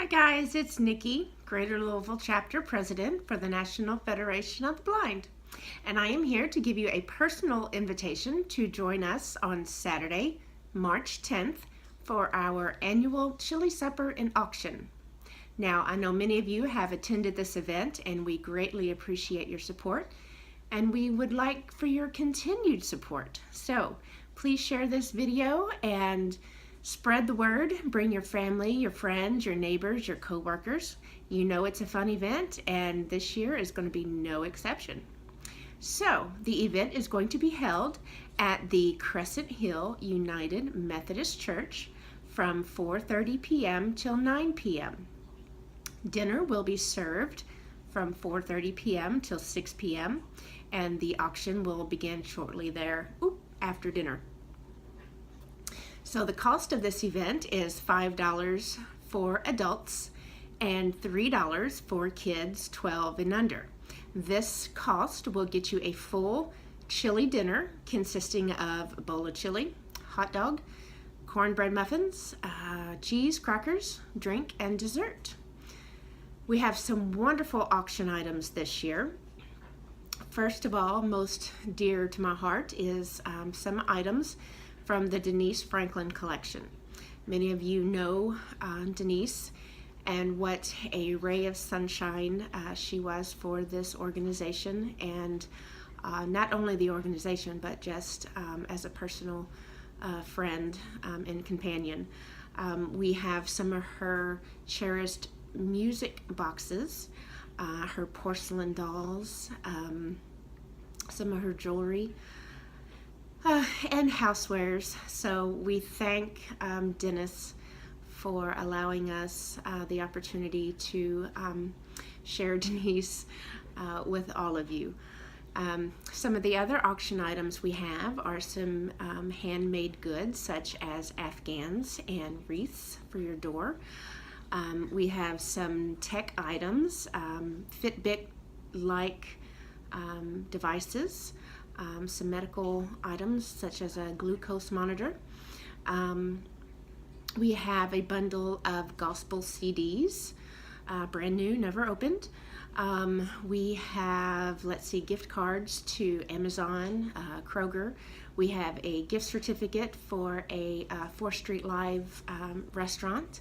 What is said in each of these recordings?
guys, it's Nikki, Greater Louisville Chapter President for the National Federation of the Blind. And I am here to give you a personal invitation to join us on Saturday, March 10th for our annual chili supper and auction. Now, I know many of you have attended this event and we greatly appreciate your support and we would like for your continued support. So please share this video and spread the word. Bring your family, your friends, your neighbors, your co-workers. You know it's a fun event and this year is going to be no exception. So the event is going to be held at the Crescent Hill United Methodist Church from 4:30 p.m. till 9 p.m. Dinner will be served from 4:30 p.m. till 6 p.m. and the auction will begin shortly there after dinner. So the cost of this event is $5 for adults and $3 for kids 12 and under. This cost will get you a full chili dinner consisting of a bowl of chili, hot dog, cornbread muffins, cheese, crackers, drink, and dessert. We have some wonderful auction items this year. First of all, most dear to my heart is some items from the Denise Franklin collection. Many of you know Denise and what a ray of sunshine she was for this organization, and not only the organization but just as a personal friend and companion. We have some of her cherished music boxes, her porcelain dolls, some of her jewelry, and housewares. So we thank Dennis for allowing us the opportunity to share Denise with all of you. Some of the other auction items we have are some handmade goods such as afghans and wreaths for your door. We have some tech items, Fitbit-like devices, some medical items such as a glucose monitor. We have a bundle of gospel CDs, brand new, never opened. We have, gift cards to Amazon, Kroger. We have a gift certificate for a 4th Street Live restaurant.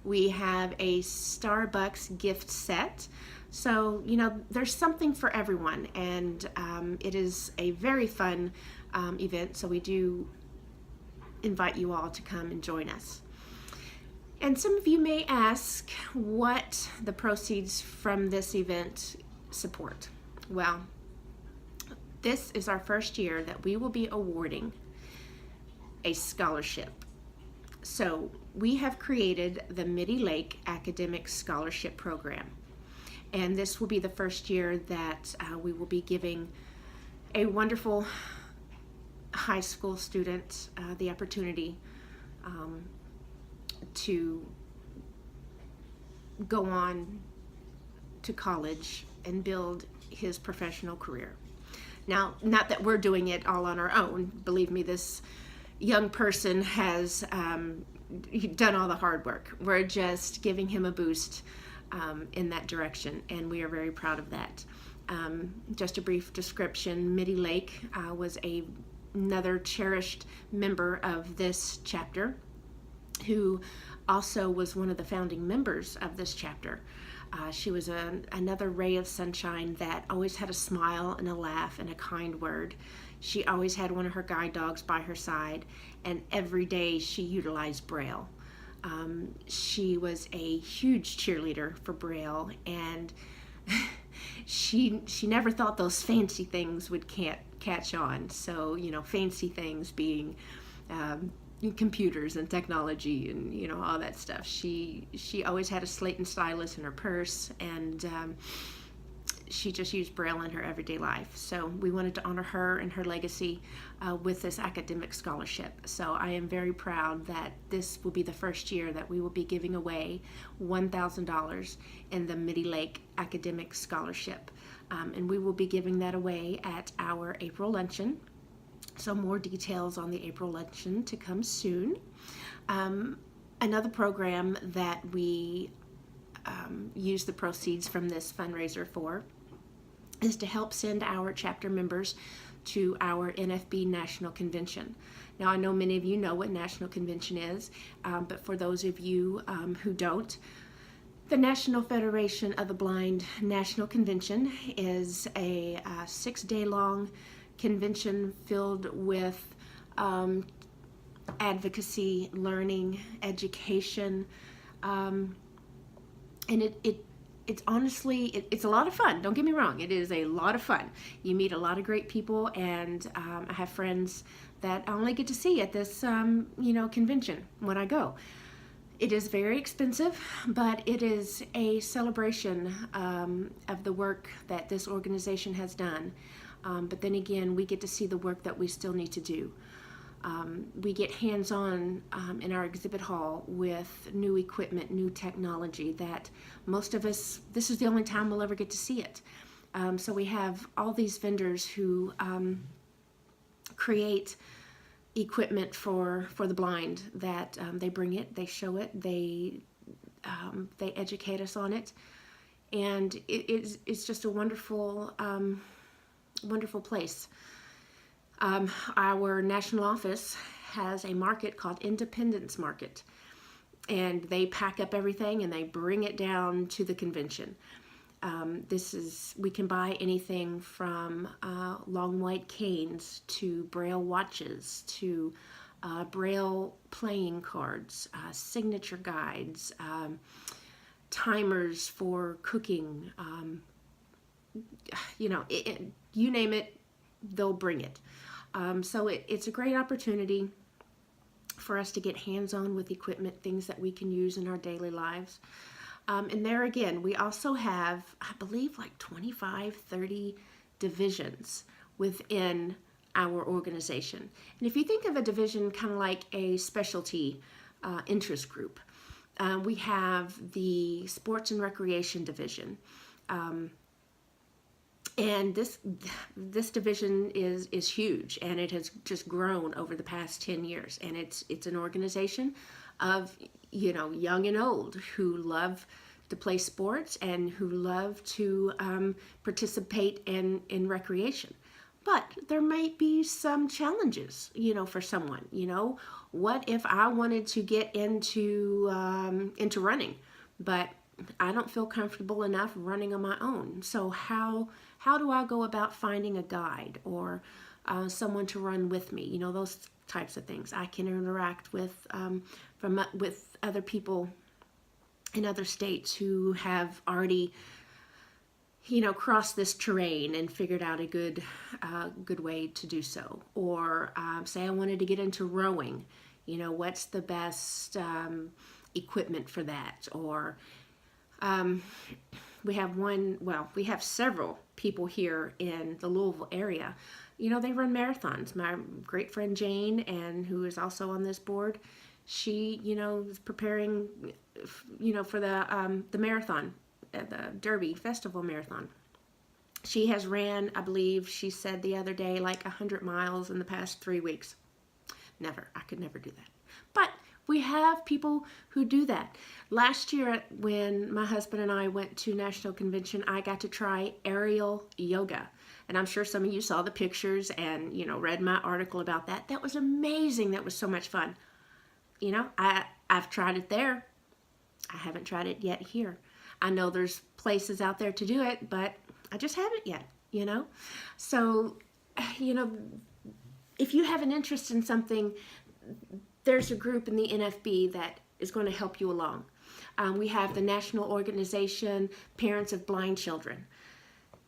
We have a Starbucks gift set. So, you know, there's something for everyone, and it is a very fun event, so we do invite you all to come and join us. And some of you may ask what the proceeds from this event support. Well, this is our first year that we will be awarding a scholarship. So we have created the Midi Lake Academic Scholarship Program. And this will be the first year that we will be giving a wonderful high school student the opportunity to go on to college and build his professional career. Now, not that we're doing it all on our own. Believe me, this young person has done all the hard work. We're just giving him a boost in that direction, and we are very proud of that. Just a brief description, Midi Lake was another cherished member of this chapter who also was one of the founding members of this chapter. She was another ray of sunshine that always had a smile and a laugh and a kind word. She always had one of her guide dogs by her side, and every day she utilized Braille. She was a huge cheerleader for Braille, and she never thought those fancy things would catch on. So, you know, fancy things being computers and technology and, you know, all that stuff. She always had a slate and stylus in her purse, and she just used Braille in her everyday life. So we wanted to honor her and her legacy with this academic scholarship. So I am very proud that this will be the first year that we will be giving away $1,000 in the Midi Lake Academic Scholarship. And we will be giving that away at our April luncheon. So more details on the April luncheon to come soon. Another program that we use the proceeds from this fundraiser for is to help send our chapter members to our NFB National Convention. Now, I know many of you know what National Convention is, but for those of you who don't, the National Federation of the Blind National Convention is a 6-day-long convention filled with advocacy, learning, education, and it's honestly, it's a lot of fun. Don't get me wrong, it is a lot of fun. You meet a lot of great people, and I have friends that I only get to see at this convention when I go. It is very expensive, but it is a celebration of the work that this organization has done. But then again, we get to see the work that we still need to do. We get hands-on in our exhibit hall with new equipment, new technology that most of us, this is the only time we'll ever get to see it. So we have all these vendors who create equipment for the blind that they bring it, they show it, they educate us on it, and it's just a wonderful wonderful place. Our national office has a market called Independence Market, and they pack up everything and they bring it down to the convention. We can buy anything from long white canes to Braille watches to Braille playing cards, signature guides, timers for cooking, you name it, they'll bring it. So it's a great opportunity for us to get hands-on with equipment, things that we can use in our daily lives. And there again, we also have, I believe, like 25, 30 divisions within our organization. And if you think of a division kind of like a specialty interest group, we have the Sports and Recreation Division. And this division is huge, and it has just grown over the past 10 years. And it's an organization of young and old who love to play sports and who love to participate in recreation. But there might be some challenges, for someone. What if I wanted to get into running, but I don't feel comfortable enough running on my own? So how do I go about finding a guide or someone to run with me? Those types of things. I can interact with other people in other states who have already crossed this terrain and figured out a good way to do so. Or say I wanted to get into rowing, what's the best equipment for that? Or we have several people here in the Louisville area. They run marathons. My great friend Jane, and who is also on this board, she, is preparing, for the marathon, the Derby Festival Marathon. She has ran, I believe she said the other day, like 100 miles in the past 3 weeks. I could never do that. But we have people who do that. Last year, when my husband and I went to National Convention, I got to try aerial yoga. And I'm sure some of you saw the pictures and, read my article about that. That was amazing. That was so much fun. I've tried it there. I haven't tried it yet here. I know there's places out there to do it, but I just haven't yet, So, if you have an interest in something, there's a group in the NFB that is going to help you along. We have the National Organization Parents of Blind Children.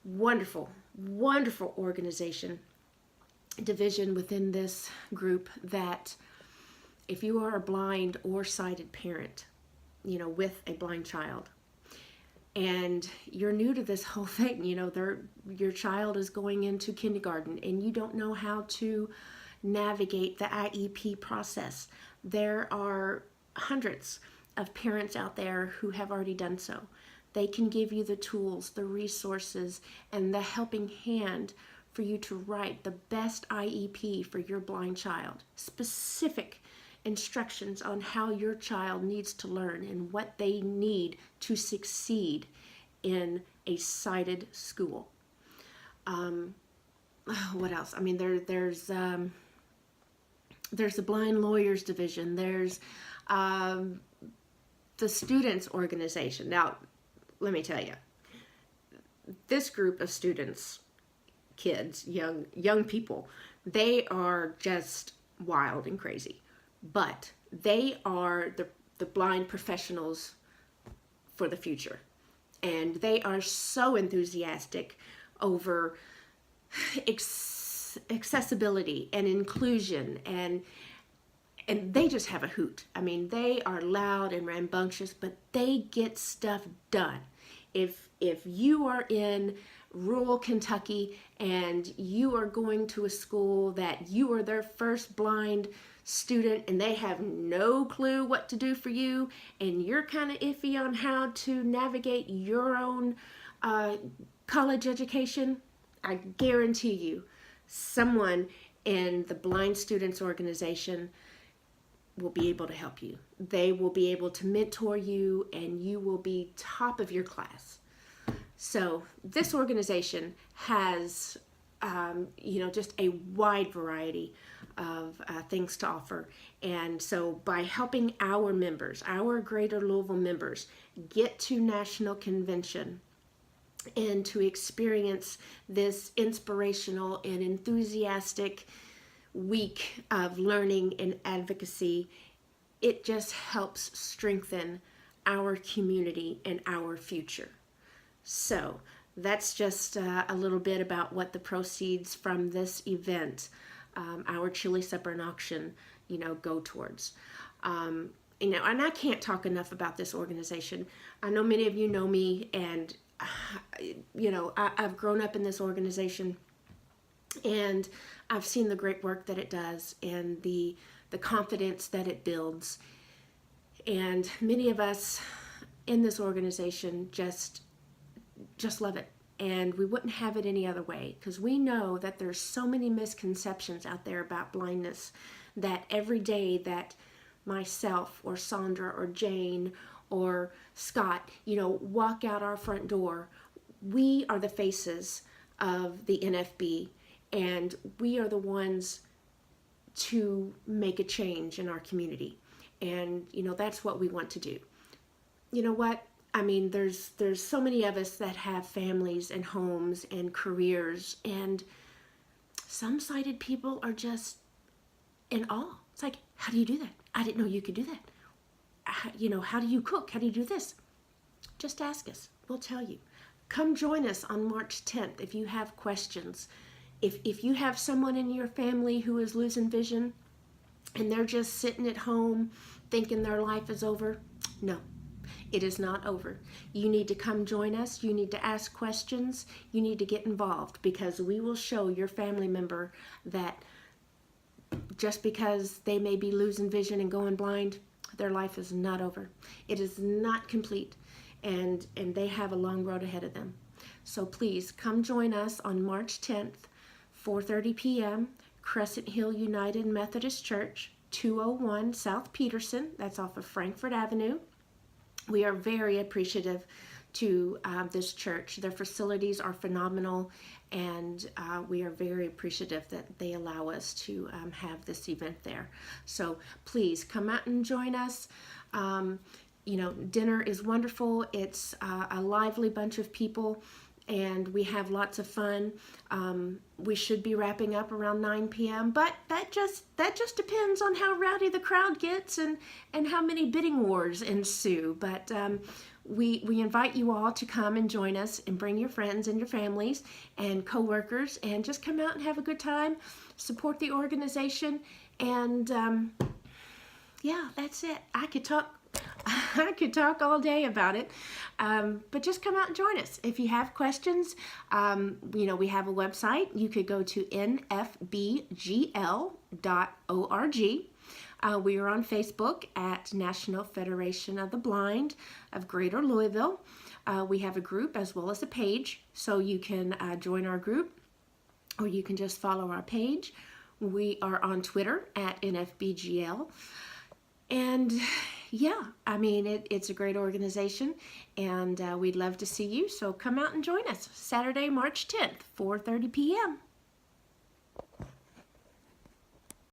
Wonderful, wonderful organization, division within this group that if you are a blind or sighted parent, with a blind child, and you're new to this whole thing, your child is going into kindergarten and you don't know how to navigate the IEP process. There are hundreds of parents out there who have already done so. They can give you the tools, the resources, and the helping hand for you to write the best IEP for your blind child, specific instructions on how your child needs to learn and what they need to succeed in a sighted school. What else? I mean, there's the Blind Lawyers Division. There's the Students Organization. Now, let me tell you, this group of students, kids, young people, they are just wild and crazy. But they are the blind professionals for the future. And they are so enthusiastic over accessibility and inclusion, and they just have a hoot. I mean, they are loud and rambunctious, but they get stuff done. If you are in rural Kentucky and you are going to a school that you are their first blind student and they have no clue what to do for you, and you're kind of iffy on how to navigate your own college education, I guarantee you someone in the Blind Students Organization will be able to help you. They will be able to mentor you, and you will be top of your class. So this organization has, just a wide variety of things to offer. And so by helping our members, our Greater Louisville members, get to National Convention and to experience this inspirational and enthusiastic week of learning and advocacy, it just helps strengthen our community and our future. So that's just a little bit about what the proceeds from this event, our Chili Supper and Auction, go towards. And I can't talk enough about this organization. I know many of you know me, and I've grown up in this organization, and I've seen the great work that it does and the confidence that it builds. And many of us in this organization just love it. And we wouldn't have it any other way, because we know that there's so many misconceptions out there about blindness, that every day that myself or Sandra or Jane or Scott, walk out our front door, we are the faces of the NFB, and we are the ones to make a change in our community. And, that's what we want to do. You know what? I mean, there's so many of us that have families and homes and careers, and some sighted people are just in awe. It's like, how do you do that? I didn't know you could do that. How do you cook? How do you do this? Just ask us. We'll tell you. Come join us on March 10th if you have questions. If you have someone in your family who is losing vision and they're just sitting at home thinking their life is over, no, it is not over. You need to come join us. You need to ask questions. You need to get involved, because we will show your family member that just because they may be losing vision and going blind, their life is not over. It is not complete, and they have a long road ahead of them. So please come join us on March 10th, 4:30 p.m., Crescent Hill United Methodist Church, 201 South Peterson. That's off of Frankfort Avenue. We are very appreciative to this church. Their facilities are phenomenal, and we are very appreciative that they allow us to have this event there. So please come out and join us. Dinner is wonderful. It's a lively bunch of people, and we have lots of fun. We should be wrapping up around 9 p.m., but that just depends on how rowdy the crowd gets and how many bidding wars ensue. But we invite you all to come and join us, and bring your friends and your families and coworkers, and just come out and have a good time, support the organization, and yeah, that's it. I could talk all day about it, but just come out and join us. If you have questions, we have a website. You could go to nfbgl.org. We are on Facebook at National Federation of the Blind of Greater Louisville. We have a group as well as a page, so you can join our group, or you can just follow our page. We are on Twitter at NFBGL. And yeah, I mean, it's a great organization, and we'd love to see you. So come out and join us Saturday, March 10th, 4:30 p.m.